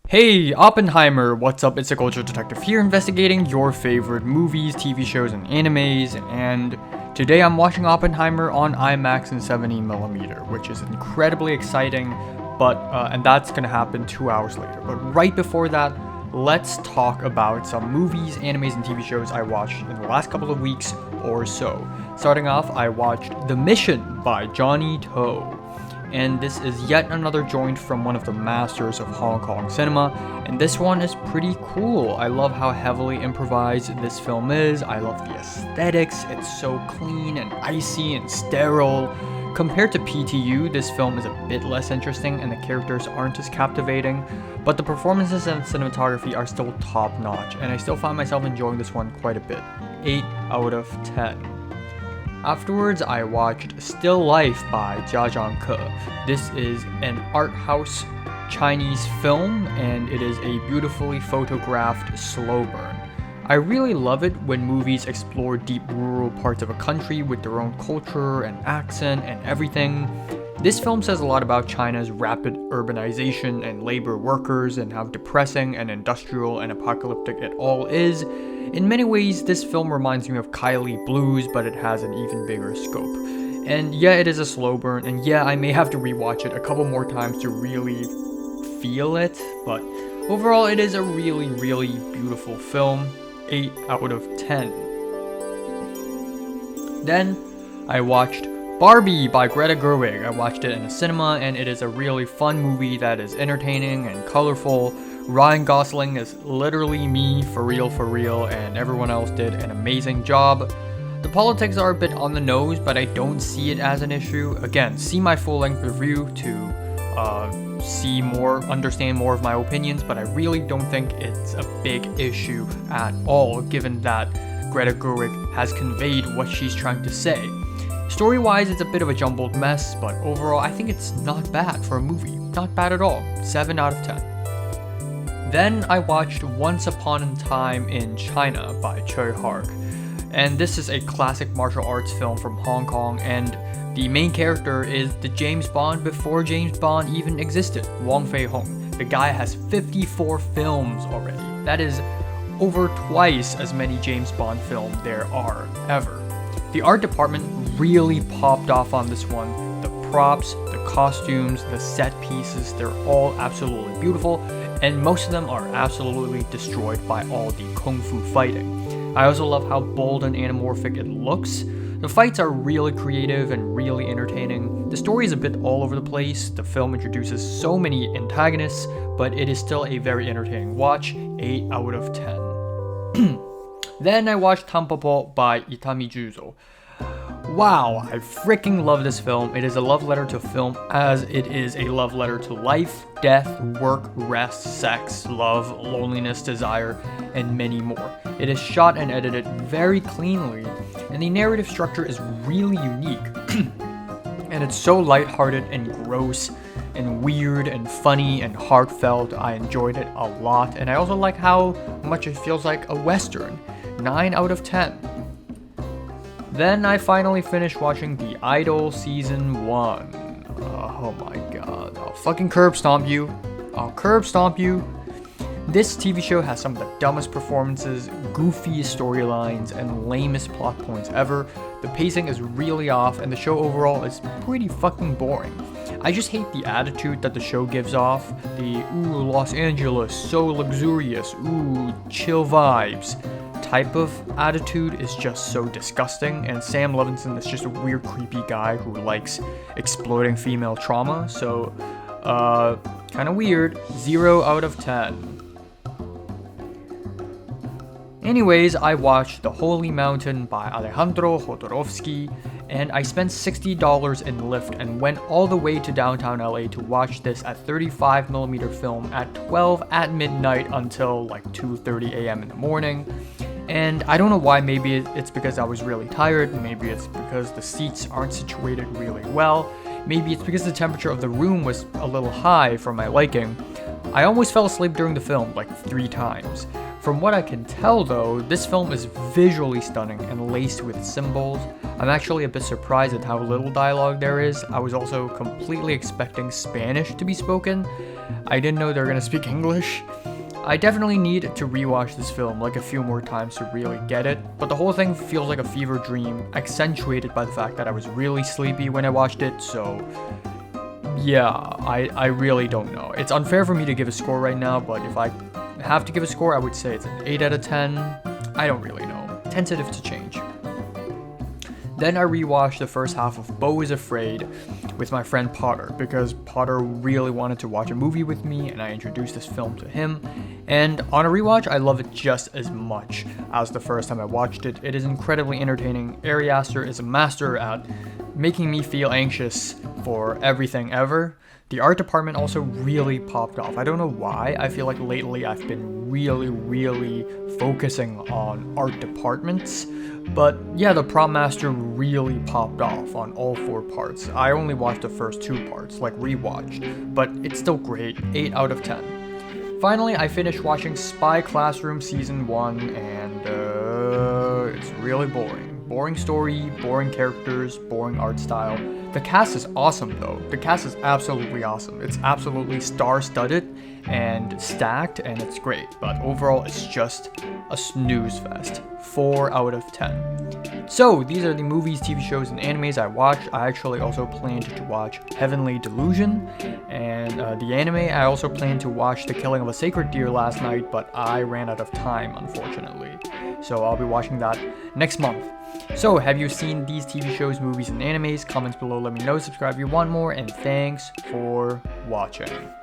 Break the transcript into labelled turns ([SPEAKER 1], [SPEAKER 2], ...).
[SPEAKER 1] Hey, Oppenheimer, what's up? It's a culture detective here investigating your favorite movies, TV shows, and animes, and today I'm watching Oppenheimer on IMAX and 70mm, which is incredibly exciting, and that's gonna happen 2 hours later. But right before that, let's talk about some movies, animes, and TV shows I watched in the last couple of weeks or so. Starting off, I watched The Mission by Johnny To. And this is yet another joint from one of the masters of Hong Kong cinema, and this one is pretty cool. I love how heavily improvised this film is. I love the aesthetics. It's so clean and icy and sterile. Compared to PTU, this film is a bit less interesting and the characters aren't as captivating, but the performances and cinematography are still top notch, and I still find myself enjoying this one quite a bit. 8 out of 10. Afterwards, I watched Still Life by Jia Zhangke. This is an art house Chinese film, and it is a beautifully photographed slow burn. I really love it when movies explore deep rural parts of a country with their own culture and accent and everything. This film says a lot about China's rapid urbanization and labor workers and how depressing and industrial and apocalyptic it all is. In many ways, this film reminds me of Kylie Blues, but it has an even bigger scope. And yeah, it is a slow burn, and yeah, I may have to rewatch it a couple more times to really feel it, but overall, it is a really, really beautiful film. 8 out of 10. Then, I watched Barbie by Greta Gerwig. I watched it in a cinema, and it is a really fun movie that is entertaining and colorful. Ryan Gosling is literally me, for real, and everyone else did an amazing job. The politics are a bit on the nose, but I don't see it as an issue. Again, see my full-length review to understand more of my opinions, but I really don't think it's a big issue at all, given that Greta Gerwig has conveyed what she's trying to say. Story-wise, it's a bit of a jumbled mess, but overall, I think it's not bad for a movie. Not bad at all. 7 out of 10. Then I watched Once Upon a Time in China by Choi Hark. And this is a classic martial arts film from Hong Kong, and the main character is the James Bond before James Bond even existed, Wong Fei-hung. The guy has 54 films already. That is over twice as many James Bond films there are ever. The art department really popped off on this one. The props, the costumes, the set pieces, they're all absolutely beautiful, and most of them are absolutely destroyed by all the kung fu fighting. I also love how bold and anamorphic it looks. The fights are really creative and really entertaining. The story is a bit all over the place. The film introduces so many antagonists, but it is still a very entertaining watch. 8 out of 10. Then I watched Tumpo by Itami Juzo. Wow, I freaking love this film. It is a love letter to film as it is a love letter to life, death, work, rest, sex, love, loneliness, desire, and many more. It is shot and edited very cleanly, and the narrative structure is really unique. And it's so lighthearted and gross and weird and funny and heartfelt. I enjoyed it a lot, and I also like how much it feels like a Western. 9 out of 10. Then I finally finished watching The Idol Season 1. Oh my god, I'll fucking curb stomp you. I'll curb stomp you. This TV show has some of the dumbest performances, goofiest storylines, and lamest plot points ever. The pacing is really off, and the show overall is pretty fucking boring. I just hate the attitude that the show gives off. The, ooh, Los Angeles, so luxurious, ooh, chill vibes type of attitude is just so disgusting, and Sam Levinson is just a weird, creepy guy who likes exploiting female trauma, so, kinda weird. 0 out of 10. Anyways, I watched The Holy Mountain by Alejandro Jodorowsky, and I spent $60 in Lyft and went all the way to downtown LA to watch this at 35mm film at 12 at midnight until like 2:30 a.m. in the morning. And I don't know why. Maybe it's because I was really tired, maybe it's because the seats aren't situated really well, maybe it's because the temperature of the room was a little high for my liking. I almost fell asleep during the film like 3 times. From what I can tell though, this film is visually stunning and laced with symbols. I'm actually a bit surprised at how little dialogue there is. I was also completely expecting Spanish to be spoken, I didn't know they were gonna speak English. I definitely need to rewatch this film like a few more times to really get it, but the whole thing feels like a fever dream, accentuated by the fact that I was really sleepy when I watched it, so yeah, I really don't know. It's unfair for me to give a score right now, but if I have to give a score, I would say it's an 8 out of 10. I don't really know. Tentative to change. Then I rewatched the first half of Bowies Afraid with my friend Potter, because Potter really wanted to watch a movie with me and I introduced this film to him. And on a rewatch, I love it just as much as the first time I watched it. It is incredibly entertaining. Ari Aster is a master at making me feel anxious for everything ever. The art department also really popped off. I don't know why. I feel like lately I've been really focusing on art departments. But yeah, the prop master really popped off on all 4 parts. I only watched the first 2 parts, like rewatched, but it's still great. 8 out of 10. Finally, I finished watching Spy Classroom Season 1, and it's really boring. Boring story, boring characters, boring art style. The cast is awesome though. The cast is absolutely awesome. It's absolutely star-studded and stacked, and it's great. But overall, it's just a snooze fest. 4 out of 10. So these are the movies, TV shows, and animes I watched. I actually also planned to watch Heavenly Delusion, and the anime. I also planned to watch The Killing of a Sacred Deer last night, but I ran out of time, unfortunately. So I'll be watching that next month. So have you seen these TV shows, movies, and animes? Comments below, let me know. Subscribe if you want more, and thanks for watching.